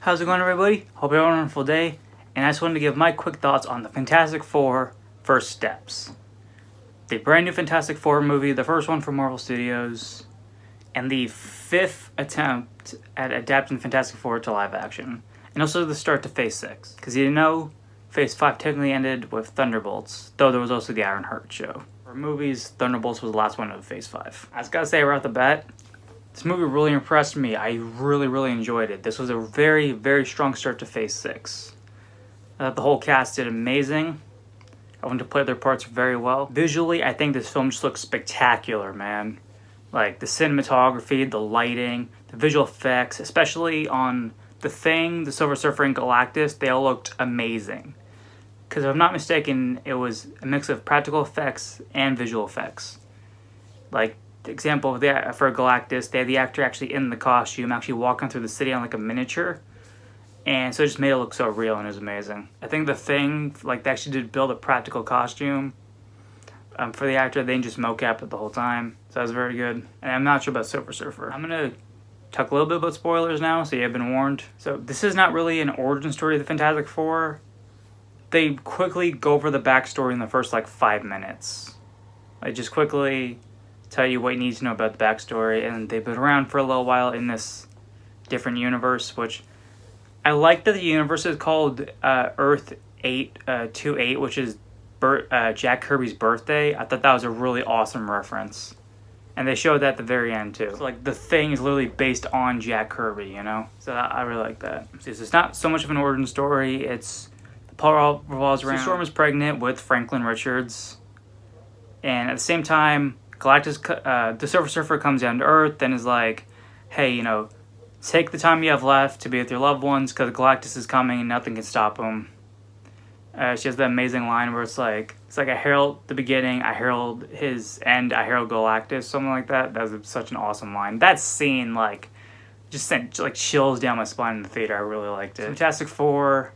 How's it going, everybody? Hope you're having a wonderful day, and I just wanted to give my quick thoughts on the Fantastic Four First Steps. The brand new Fantastic Four movie, the first one from Marvel Studios, and the fifth attempt at adapting Fantastic Four to live action, and also the start to Phase 6. Because you know, Phase 5 technically ended with Thunderbolts, though there was also the Iron Heart show. For movies, Thunderbolts was the last one of Phase 5. I just gotta say right off the bat, this movie really impressed me. I really enjoyed it. This was a very strong start to Phase 6. I thought the whole cast did amazing. Everyone played their parts very well. Visually, I think this film just looks spectacular, man. Like, the cinematography, the lighting, the visual effects, especially on The Thing, the Silver Surfer, and Galactus, they all looked amazing. Because if I'm not mistaken, it was a mix of practical effects and visual effects. Like, example for Galactus, they had the actor actually in the costume, actually walking through the city on like a miniature, and so it just made it look so real, and it was amazing. I think The Thing, like, they actually did build a practical costume for the actor. They didn't just mocap it the whole time, so that was very good. And I'm not sure about Silver Surfer. I'm gonna talk a little bit about spoilers now, so you've been warned. So this is not really an origin story of the Fantastic Four. They quickly go over the backstory in the first like 5 minutes. Like, just quickly tell you what you need to know about the backstory, and they've been around for a little while in this different universe, which I like that the universe is called Earth 828, which is Jack Kirby's birthday. I thought that was a really awesome reference, and they showed that at the very end too. So, like, The Thing is literally based on Jack Kirby, you know? So I really like that. It's not so much of an origin story. It's the plot revolves around Sue Storm is pregnant with Franklin Richards, and at the same time, Galactus, the Silver Surfer comes down to Earth and is like, hey, you know, take the time you have left to be with your loved ones because Galactus is coming and nothing can stop him. She has that amazing line where it's like I herald the beginning, I herald his end, I herald Galactus, something like that. That was such an awesome line. That scene, like, just sent like chills down my spine in the theater. I really liked it. Fantastic Four,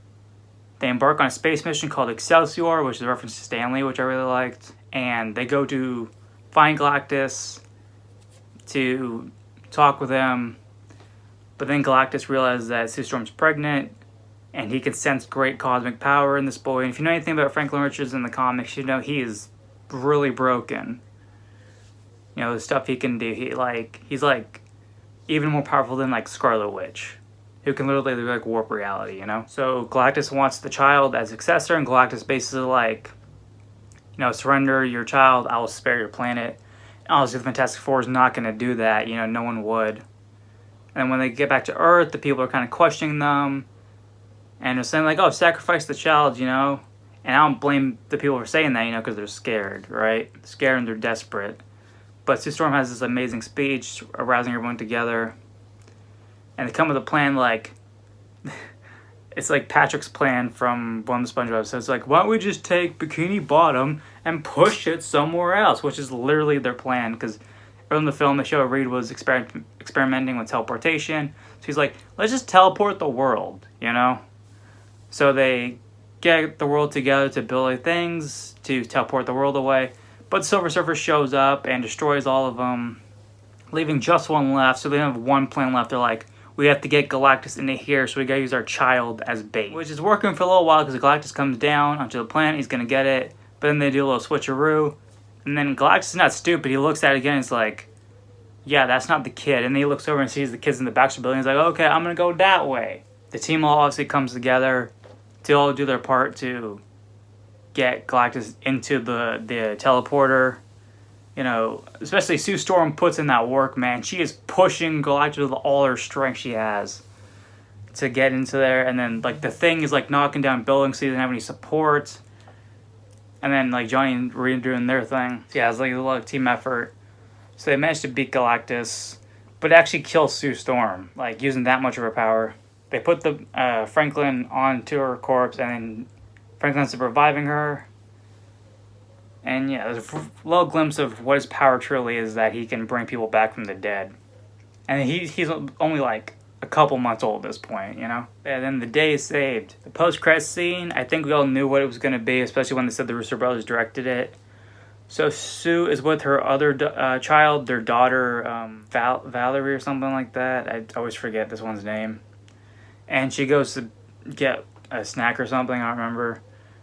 they embark on a space mission called Excelsior, which is a reference to Stanley, which I really liked. And they go to find Galactus to talk with him, but then Galactus realizes that Sue Storm's pregnant, and he can sense great cosmic power in this boy. And if you know anything about Franklin Richards in the comics, you know he is really broken. You know, the stuff he can do, he's like even more powerful than like Scarlet Witch, who can literally like warp reality, you know? So Galactus wants the child as successor, and Galactus basically like, you know, surrender your child, I will spare your planet. And obviously the Fantastic Four is not going to do that, you know, no one would. And when they get back to Earth, the people are kind of questioning them, and they're saying like, oh, sacrifice the child, you know? And I don't blame the people for saying that, you know, because they're scared, right? Scared and they're desperate. But Sue Storm has this amazing speech, arousing everyone together, and they come with a plan like, it's like Patrick's plan from one of the SpongeBob episodes. Like, why don't we just take Bikini Bottom and push it somewhere else? Which is literally their plan, because early in the film, they show Reed was experimenting with teleportation. So he's like, let's just teleport the world, you know? So they get the world together to build things to teleport the world away. But Silver Surfer shows up and destroys all of them, leaving just one left. So they have one plan left. They're like, we have to get Galactus into here, so we gotta use our child as bait. Which is working for a little while, because Galactus comes down onto the planet, he's gonna get it, but then they do a little switcheroo, and then Galactus is not stupid, he looks at it again and he's like, yeah, that's not the kid, and then he looks over and sees the kids in the Baxter Building, he's like, okay, I'm gonna go that way. The team all obviously comes together to all do their part to get Galactus into the teleporter. You know, especially Sue Storm puts in that work, man. She is pushing Galactus with all her strength she has to get into there. And then, like, The Thing is, like, knocking down buildings so he doesn't have any support. And then, like, Johnny and Reed doing their thing. So, yeah, it's like a lot of team effort. So they managed to beat Galactus, but actually kill Sue Storm, like, using that much of her power. They put the Franklin onto her corpse, and then Franklin's reviving her. And yeah, there's a little glimpse of what his power truly is, that he can bring people back from the dead. And he's only like a couple months old at this point, you know? And then the day is saved. The post-credits scene, I think we all knew what it was going to be, especially when they said the Russo brothers directed it. So Sue is with her other child, their daughter, Valerie or something like that. I always forget this one's name. and she goes to get a snack or something, I don't remember.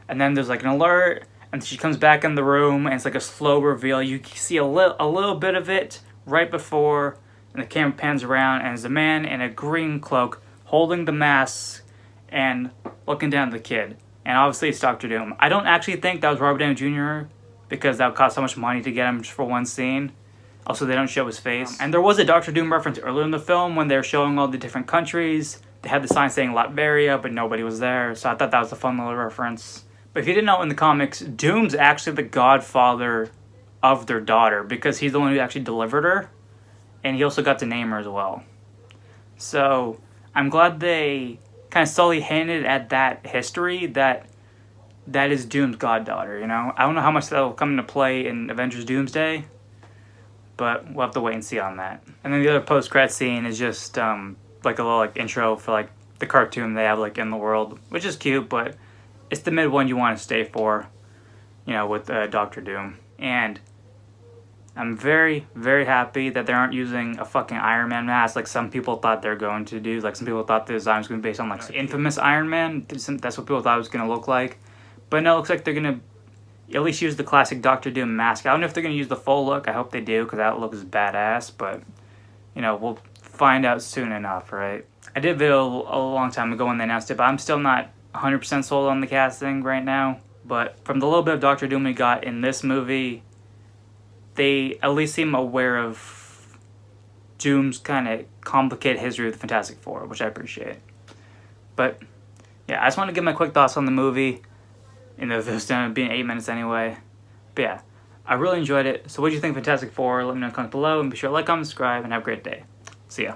And then there's like an alert, and she comes back in the room, and it's like a slow reveal. You see a little bit of it right before, and the camera pans around, and there's a man in a green cloak holding the mask and looking down at the kid. And obviously it's Doctor Doom. I don't actually think that was Robert Downey Jr. because that would cost so much money to get him just for one scene. Also, they don't show his face. And there was a Doctor Doom reference earlier in the film when they were showing all the different countries. They had the sign saying Latveria, but nobody was there. So I thought that was a fun little reference. But if you didn't know, in the comics, Doom's actually the godfather of their daughter because he's the one who actually delivered her. And he also got to name her as well. So I'm glad they kind of subtly hinted at that history that is Doom's goddaughter, you know? I don't know how much that will come into play in Avengers Doomsday, but we'll have to wait and see on that. And then the other post-credit scene is just like a little like intro for like the cartoon they have like in the world, which is cute, but it's the mid one you want to stay for, you know, with Doctor Doom. And I'm very, very happy that they aren't using a fucking Iron Man mask like some people thought they were going to do. Like some people thought the design was going to be based on like some infamous Iron Man. That's what people thought it was going to look like. But no, it looks like they're going to at least use the classic Doctor Doom mask. I don't know if they're going to use the full look. I hope they do because that look is badass. But, you know, we'll find out soon enough, right? I did a video a long time ago when they announced it, but I'm still not 100% sold on the casting right now. But from the little bit of Doctor Doom we got in this movie, they at least seem aware of Doom's kind of complicated history with the Fantastic Four, which I appreciate. But, yeah, I just want to give my quick thoughts on the movie. You know, this is going to be 8 minutes anyway. But, yeah, I really enjoyed it. So what do you think of Fantastic Four? Let me know in the comments below. And be sure to like, comment, subscribe, and have a great day. See ya.